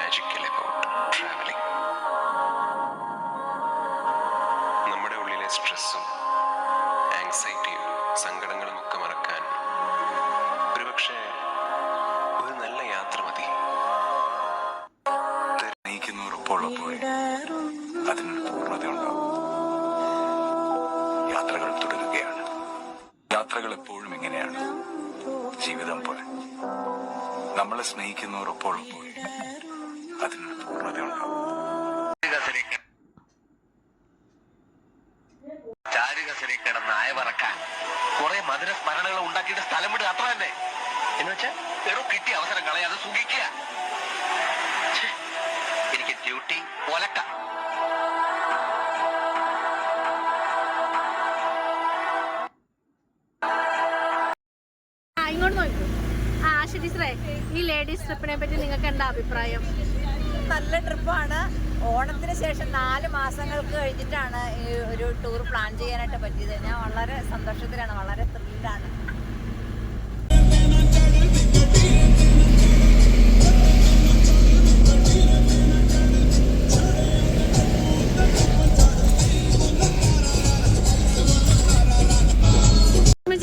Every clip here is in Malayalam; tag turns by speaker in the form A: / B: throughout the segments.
A: magical about traveling. നമ്മുടെ ഉള്ളിലെ സ്ട്രെസ്സും ആങ്സൈറ്റിയും സങ്കടങ്ങളും ഒക്കെ മറക്കാൻ ഒരുപക്ഷെ ഒരു നല്ല യാത്ര മതി.
B: ഉറപ്പുള്ളപ്പോൾ അതിനൊരു പൂർണ്ണതയുണ്ടാവും. യാത്രകൾ തുടരുകയാണ്. യാത്രകൾ എപ്പോഴും ഇങ്ങനെയാണ്, ജീവിതം പോലെ. നമ്മളെ സ്നേഹിക്കുന്നവരൊപ്പമുള്ളപ്പോൾ അതിനൊരു പൂർണ്ണതയുണ്ടാവും.
C: ചാരുകസരി കിടന്ന് ആയ പറക്കാൻ കുറെ മധുര സ്മരണകൾ ഉണ്ടാക്കിയിട്ട് സ്ഥലം വിടുക, അത്ര തന്നെ. എന്ന് വെച്ചാൽ കിട്ടിയ അവസരം കളയാതെ സുഖിക്കുക. എനിക്ക് ഡ്യൂട്ടി ഒലക്ക.
D: ഇങ്ങോട്ട് നോക്കൂ. ആശ ടീച്ചറേ, ഈ ലേഡീസ് ട്രിപ്പിനെ പറ്റി നിങ്ങൾക്ക് എന്താ അഭിപ്രായം?
E: നല്ല ട്രിപ്പാണ്. ഓണത്തിന് ശേഷം 4 മാസങ്ങൾക്ക് കഴിഞ്ഞിട്ടാണ് ഈ ഒരു ടൂർ പ്ലാൻ ചെയ്യാനായിട്ട് പറ്റിയത്. ഞാൻ വളരെ സന്തോഷത്തിലാണ്, വളരെ ത്രില്ലാണ്.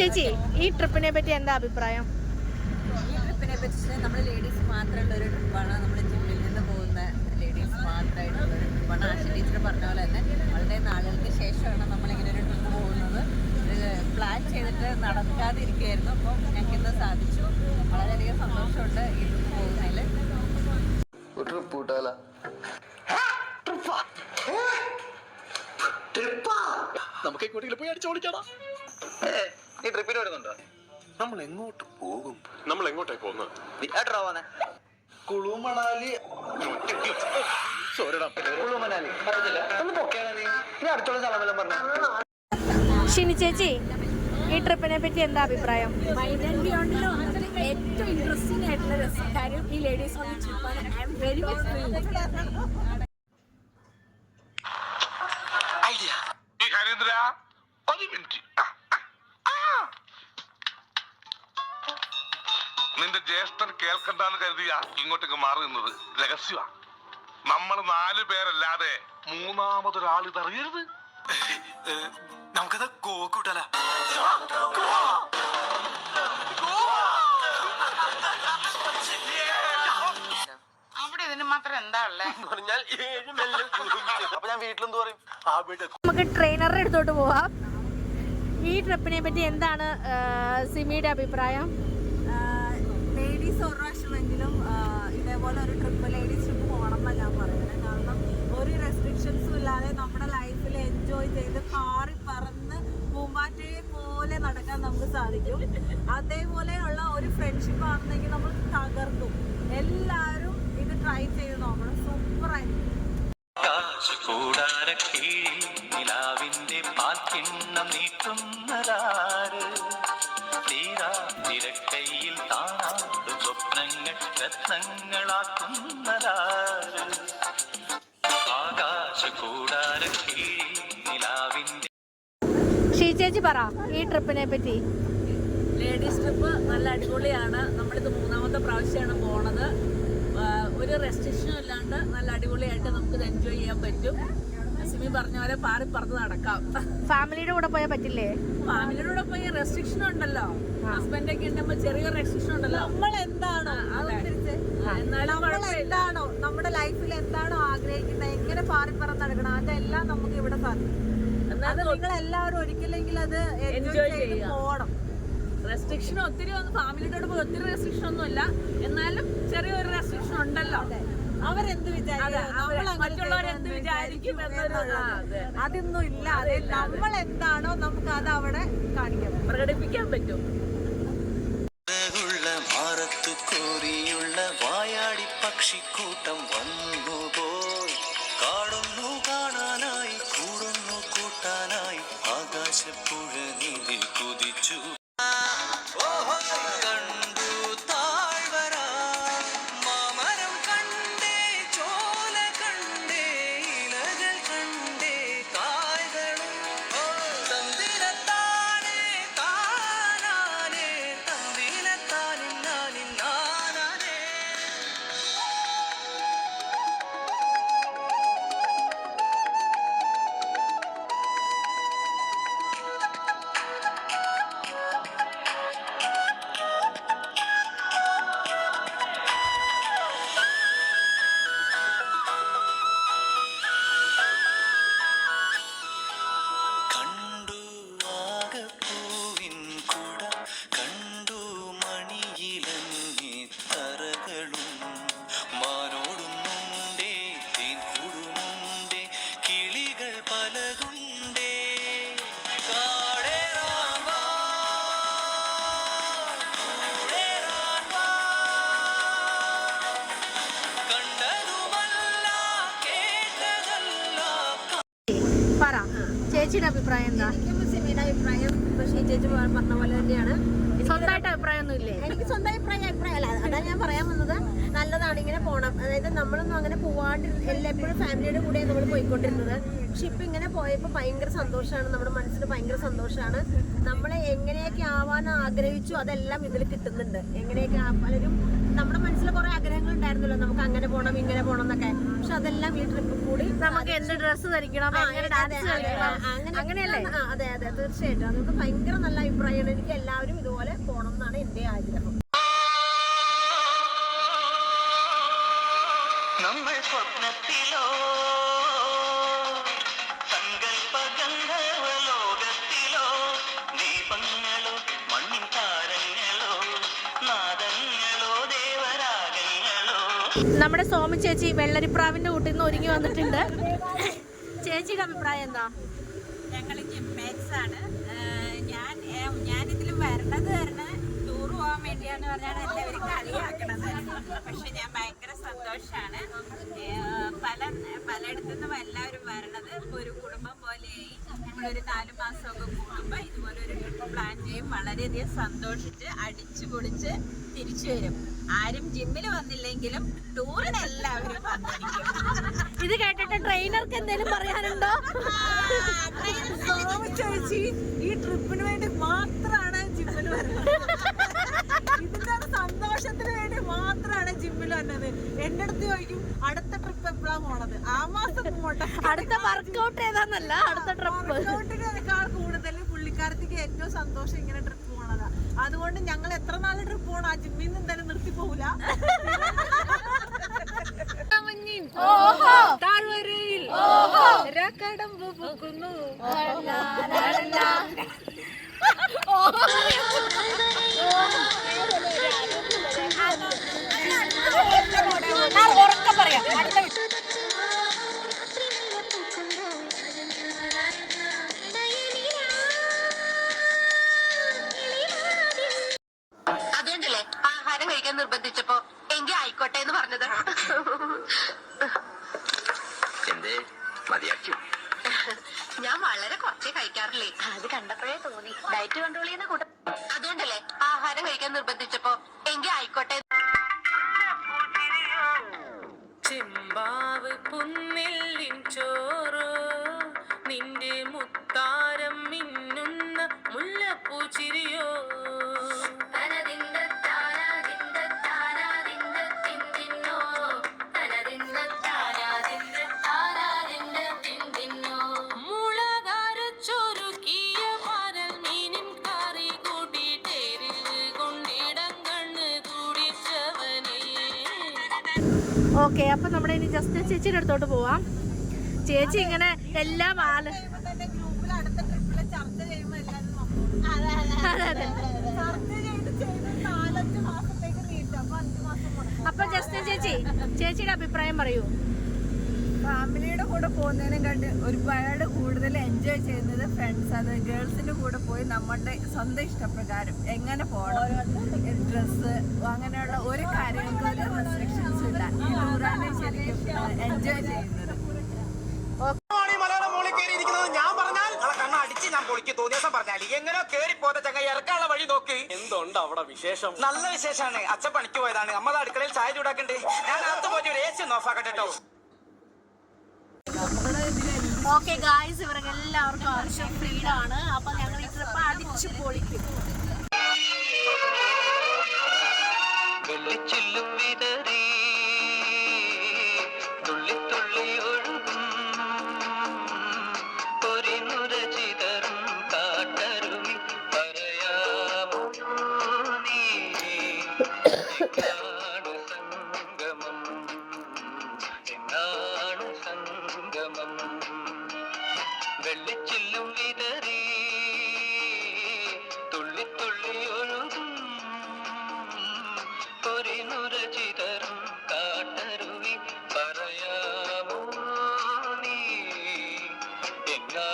D: ചേച്ചി, ഈ ട്രിപ്പിനെ പറ്റി എന്താ അഭിപ്രായം?
E: ഈ ട്രിപ്പിനെ പറ്റി നമ്മൾ ലേഡീസ് മാത്രമുള്ള ഒരു ട്രിപ്പാണ്. നമ്മൾ ജിമ്മിൽ നിന്ന് പോകുന്ന ലേഡീസ് മാത്രമായിട്ടുള്ള ഒരു ട്രിപ്പാണ്. ആശ ടീച്ചർ പറഞ്ഞ പോലെ തന്നെ വളരെ നാളുകൾക്ക് ശേഷമാണ് നമ്മളിങ്ങനെ ഒരു ട്രിപ്പ് പോകുന്നത്. പ്ലാൻ ചെയ്തിട്ട് നടക്കാതിരിക്കുകയായിരുന്നു. അപ്പം ഞങ്ങൾക്ക് ഇന്ന് സാധിച്ചു. വളരെയധികം സന്തോഷമുണ്ട് ഈ ട്രിപ്പ് പോകുന്നതിൽ.
C: നമുക്ക് എങ്ങോട്ടെങ്കിലും പോയി അടിച്ചോളിക്കണം. നീ ട്രിപ്പിന് വരുന്നുണ്ടോ?
A: നമ്മൾ എങ്ങോട്ട് പോകും?
C: നമ്മൾ എങ്ങോട്ടേ പോകുന്നത്?
F: കുളു മണാലി. കുളു മണാലി അടുത്തുള്ള സ്ഥലമെല്ലാം പറഞ്ഞു.
D: ഷിനി ചേച്ചി, ഈ ട്രിപ്പിനെ പറ്റി എന്താ അഭിപ്രായം?
E: മൈൻഡ് ആൻഡ് ബിയോണ്ടിൽ ഏറ്റവും ഇൻട്രസ്റ്റിംഗ് ആയിട്ടുള്ള കാര്യം ഈ ലേഡീസ് ട്രിപ്പാണ്. I am very much
G: idea. Harindra, ഒരു മിനിറ്റ്. നിന്റെ ജ്യേഷ്ഠൻ കേൾക്കണ്ടെന്ന് കരുതിയ ഇങ്ങോട്ടേക്ക് മാറി നിന്നത് രഹസ്യമാ. നമ്മൾ 4 പേരല്ലാതെ മൂന്നാമതൊരാൾ ഇതറിയരുത്.
F: നമുക്കത് കൂട്ടല.
H: അവിടെ ഇതിന് മാത്രം എന്താ ഉള്ളേ?
F: അപ്പൊ ഞാൻ വീട്ടിലെന്ത് പറയും?
D: നമുക്ക് ട്രെയിനറുടെ അടുത്തോട്ട് പോവാം. ഈ ട്രിപ്പിനെ പറ്റി എന്താണ് സിമിയുടെ അഭിപ്രായം?
E: ലേഡീസ് ഒരു പ്രാവശ്യമെങ്കിലും ഇതേപോലെ ഒരു ട്രിപ്പ്, ലേഡീസ് ട്രിപ്പ് പോകണം എന്നാണ് ഞാൻ പറയുന്നത്. കാരണം ഒരു റെസ്ട്രിക്ഷൻസും ഇല്ലാതെ നമ്മുടെ ലൈഫിൽ എൻജോയ് ചെയ്ത് പാറി പറന്ന് പൂമ്പാറ്റയെ പോലെ നടക്കാൻ നമുക്ക് സാധിക്കും. അതേപോലെയുള്ള ഒരു ഫ്രണ്ട്ഷിപ്പ് ആണെന്നെങ്കിൽ നമ്മൾ തകർക്കും. എല്ലാവരും ഇത് ട്രൈ ചെയ്ത് നോക്കണം. സൂപ്പറായിരിക്കും.
D: ചേച്ചി പറ ഈ ട്രിപ്പിനെ പറ്റി.
E: ലേഡീസ് ട്രിപ്പ് നല്ല അടിപൊളിയാണ്. നമ്മളിത് 3ാമത്തെ പ്രാവശ്യമാണ് പോണത്. ഒരു റെസ്ട്രിക്ഷനും ഇല്ലാണ്ട് നല്ല അടിപൊളിയായിട്ട് നമുക്കിത് എൻജോയ് ചെയ്യാൻ പറ്റും. സിമി പറഞ്ഞ പോലെ പാറി പറന്ന് നടക്കാം.
D: ഫാമിലിയുടെ കൂടെ പോയാൽ പറ്റില്ലേ?
E: ഫാമിലിയുടെ കൂടെ പോയി റെസ്ട്രിക്ഷൻ ഉണ്ടല്ലോ. ഹസ്ബൻഡൊക്കെ ഉണ്ടെങ്കിൽ ചെറിയൊരു റെസ്ട്രിക്ഷൻ ഉണ്ടല്ലോ. നമ്മൾ എന്താണോ നമ്മുടെ ലൈഫിൽ എന്താണോ ആഗ്രഹിക്കുന്നത്, എങ്ങനെ പാറി പറന്ന് നടക്കണം, അതെല്ലാം നമുക്ക് ഇവിടെ സാധിക്കും. അത് നിങ്ങൾ എല്ലാവരും ഒരിക്കലെങ്കിൽ അത് എൻജോയ് ചെയ്ത് പോകണം. റെസ്ട്രിക്ഷൻ ഒത്തിരി ഫാമിലിയുടെ കൂടെ പോയി ഒത്തിരി റെസ്ട്രിക്ഷൻ ഒന്നുമില്ല, എന്നാലും ചെറിയൊരു റെസ്ട്രിക്ഷൻ ഉണ്ടല്ലോ. അവരെന്ത് വിചാരിക്കും, മറ്റുള്ളവരെന്ത് വിചാരിക്കും എന്നൊരു അതൊന്നും ഇല്ല. നമ്മൾ എന്താണോ നമുക്ക് അത് അവിടെ കാണിക്കാം, പ്രകടിപ്പിക്കാൻ പറ്റും.
I: വായാടി പക്ഷിക്കൂട്ടം വന്നുപോയി, കാണുന്നു കാണാനായി, കൂടുന്നു കൂട്ടാനായി, ആകാശപ്പുഴ നീതിൽ കുതിച്ചു.
D: ചേച്ചിയുടെ അഭിപ്രായം എന്താ?
E: എനിക്കും സിമിയുടെ അഭിപ്രായം പക്ഷേ ചേച്ചി പറഞ്ഞ പോലെ തന്നെയാണ്.
D: സ്വന്തമായിട്ട് അഭിപ്രായം ഇല്ലേ?
E: എനിക്ക് സ്വന്തം അഭിപ്രായമല്ല, അതാ ഞാൻ പറയാൻ വന്നത്. നല്ലതാണ് ഇങ്ങനെ പോണം. അതായത് നമ്മളൊന്നും അങ്ങനെ പോവാണ്ട് എപ്പോഴും ഫാമിലിയുടെ കൂടെ നമ്മൾ പോയിക്കൊണ്ടിരുന്നത്. പക്ഷെ ഇപ്പൊ ഇങ്ങനെ പോയപ്പോൾ ഭയങ്കര സന്തോഷമാണ്, നമ്മുടെ മനസ്സിന് ഭയങ്കര സന്തോഷമാണ്. നമ്മളെ എങ്ങനെയൊക്കെ ആവാൻ ആഗ്രഹിച്ചു അതെല്ലാം ഇതിൽ കിട്ടുന്നുണ്ട്. എങ്ങനെയൊക്കെ പലരും നമ്മുടെ മനസ്സിൽ കുറെ ആഗ്രഹങ്ങൾ ഉണ്ടായിരുന്നല്ലോ, നമുക്ക് അങ്ങനെ പോകണം ഇങ്ങനെ പോകണം എന്നൊക്കെ. പക്ഷെ അതെല്ലാം ഈ ട്രിപ്പിൽ കൂടി
D: നമുക്ക് എന്ത് ഡ്രസ്സ് ധരിക്കണം, അങ്ങനെയല്ലേ?
E: അതെ അതെ തീർച്ചയായിട്ടും നമുക്ക് ഭയങ്കര നല്ല അഭിപ്രായമാണ്. എനിക്ക് എല്ലാവരും ഇതുപോലെ പോകണം എന്നാണ് എന്റെ ആഗ്രഹം.
I: നമ്മൾ സ്വപ്നത്തിലോ സങ്കൽപഗന്ധർവലോകത്തിലോ ദീപങ്ങളോ മണ്ണിൻ താരങ്ങളോ നാദങ്ങളോ ദേവരാഗങ്ങളോ.
D: നമ്മുടെ സോമി ചേച്ചി വെള്ളരിപ്രാവിന്റെ കൂട്ടിൽ നിന്ന് ഒരുങ്ങി വന്നിട്ടുണ്ട്. ചേച്ചിയുടെ അഭിപ്രായം എന്താ?
H: ഞങ്ങൾ ജിമ്മേറ്റ്സ് ആണ്. ഞാനിതിൽ വരണത് ടൂർ പോകാൻ വേണ്ടിയാന്ന് പറഞ്ഞാണ് എല്ലാവരും കളിയാക്കണത്. പക്ഷെ ഞാൻ ഭയങ്കര സന്തോഷമാണ്. പലയിടത്തുനിന്നും എല്ലാവരും വരണത്. ഇപ്പോൾ ഒരു കുടുംബം പോലെയായി. ഞങ്ങളൊരു 4 മാസമൊക്കെ കൂടുമ്പോൾ ഇതുപോലെ ഒരു ട്രിപ്പ് പ്ലാൻ ചെയ്യും. വളരെയധികം സന്തോഷിച്ച് അടിച്ചു പൊളിച്ച് തിരിച്ചു വരും. ആരും ജിമ്മിൽ വന്നില്ലെങ്കിലും ടൂറിന് എല്ലാവരും വന്നിരിക്കും.
D: ഇത് കേട്ടിട്ട് ട്രെയിനർക്ക് എന്തെങ്കിലും പറയാനുണ്ടോ?
E: ചേച്ചി ഈ ട്രിപ്പിന് വേണ്ടി മാത്രമാണ് ജിമ്മിൽ വരുന്നത്. ഇതിന്റെ സന്തോഷത്തിന് വേണ്ടി മാത്രമാണ് ജിമ്മിൽ വന്നത്. എന്റെ അടുത്ത് ചോദിക്കും അടുത്ത ട്രിപ്പ് എപ്പോഴാ പോണത്, ആ മാസം പോട്ടെ.
D: അടുത്ത വർക്കൗട്ട് ഏതാന്നല്ല, അടുത്ത ട്രിപ്പ്.
E: വർക്കൗട്ടിനേക്കാൾ കൂടുതൽ പുള്ളിക്കാരത്തേക്ക് ഏറ്റവും സന്തോഷം ഇങ്ങനെ ട്രിപ്പ് പോണതാ. അതുകൊണ്ട് ഞങ്ങൾ എത്ര നാള് ട്രിപ്പ് പോകണം, ആ ജിമ്മിൽ നിന്ന് എന്തായാലും നിർത്തി പോകൂല.
D: താഴ്വരയിൽ
E: കടമ്പ് പൂക്കുന്നു.
J: അതുകൊണ്ടല്ലേ ആഹാരം കഴിക്കാൻ നിർബന്ധിച്ചപ്പോ എങ്കിൽ ആയിക്കോട്ടെ എന്ന് പറഞ്ഞത്.
C: എന്തേ മതിയാക്കിയോ?
J: ഞാൻ വളരെ കുറച്ചേ കഴിക്കാറില്ലേ, അത് കണ്ടപ്പോഴേ തോന്നി. ഡയറ്റ് കൺട്രോൾ ചെയ്യുന്ന കൂട്ടം. അതുകൊണ്ടല്ലേ ആഹാരം കഴിക്കാൻ നിർബന്ധിച്ചപ്പോ എങ്കിൽ ആയിക്കോട്ടെ.
I: ചെമ്പാവ് പുന്നെല്ലിൻ ചോറോ നിന്റെ മുത്താരം മിന്നുന്ന മുല്ലപ്പൂച്ചിരിയോ.
D: ഓക്കെ, അപ്പൊ നമ്മുടെ ഇനി ജസ്റ്റ് ചേച്ചിയുടെ അടുത്തോട്ട് പോവാം. ചേച്ചി ഇങ്ങനെ എല്ലാം
E: ഗ്രൂപ്പിൽ അടുത്ത ട്രിപ്പില് ചർച്ച ചെയ്യുമ്പോൾ എല്ലാവരും നോക്കും.
D: അതെ അതെ.
E: ചർച്ച ചെയ്ത് 4-5 മാസത്തേക്ക് നീട്ടും. അപ്പൊ 5 മാസം കൊടുക്കും.
D: അപ്പൊ ജസ്റ്റ് ചേച്ചിയുടെ അഭിപ്രായം പറയൂ.
E: ഫാമിലിയുടെ കൂടെ പോകുന്നതിനും കണ്ട് ഒരുപാട് കൂടുതൽ എൻജോയ് ചെയ്യുന്നത് ഫ്രണ്ട്സ്, അത് ഗേൾസിന്റെ കൂടെ പോയി നമ്മുടെ സ്വന്തം ഇഷ്ടപ്രകാരം എങ്ങനെ പോകണം, ഡ്രസ്സ് അങ്ങനെയുള്ള ഒരു കാര്യങ്ങൾക്ക് ഒരു റെസ്ട്രിക്ഷൻസും ഇല്ല. ഈ ടൂറാണ് ശരിക്കും എൻജോയ് ചെയ്യുന്നത്.
F: ഞാൻ പറഞ്ഞാൽ കണ്ണ അടിച്ച് ഞാൻ പൊളിക്ക് തോന്നിയ ദിവസം പറഞ്ഞാൽ എങ്ങനെ കേറി പോന്ന ചങ്ങ ഇറക്കാനുള്ള വഴി നോക്ക്. എന്തുണ്ട് അവിടെ വിശേഷം? നല്ല വിശേഷമാണ്. അച്ഛൻ പണിക്ക് പോയതാണ്. നമ്മൾ അടുക്കളയിൽ ചായ ചൂടാക്കണ്ടേ. ഞാൻ അകത്ത് പോയിട്ട് ഒരു AC ഒന്ന് ഓഫാക്കട്ടെ കേട്ടോ.
D: ഓക്കെ ഗായ്സ്, ഇവർക്ക് എല്ലാവർക്കും ആവശ്യം ഫ്രീഡാണ്. അപ്പൊ ഞങ്ങൾ ഈ ട്രിപ്പ് അടിച്ചു പൊളിക്കും.
I: വെള്ളിച്ചില്ലും വിതറി തുള്ളി തുള്ളി ഒഴുകും ഒരു നുര ചിതറും കാട്ടരുവി പറയാമോ നീ എന്നാണ് സംഗമം, എന്നാണ് സംഗമം. വെള്ളിച്ചില്ലും വിതറി തുള്ളി തുള്ളി ഒഴുകും ഒരു നുര ചിതറും കാട്ടരുവി പറയാമോ നീ എന്നാ.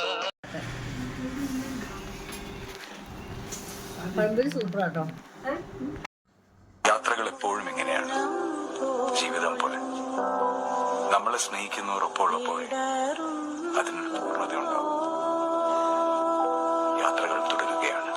B: യാത്രകൾ എപ്പോഴും ഇങ്ങനെയാണ്, ജീവിതം പോലെ. നമ്മളെ സ്നേഹിക്കുന്നവർ ഒപ്പമുള്ളപ്പോൾ അതിനൊരു പൂർണ്ണത ഉണ്ടാവും. യാത്രകൾ തുടരുകയാണ്.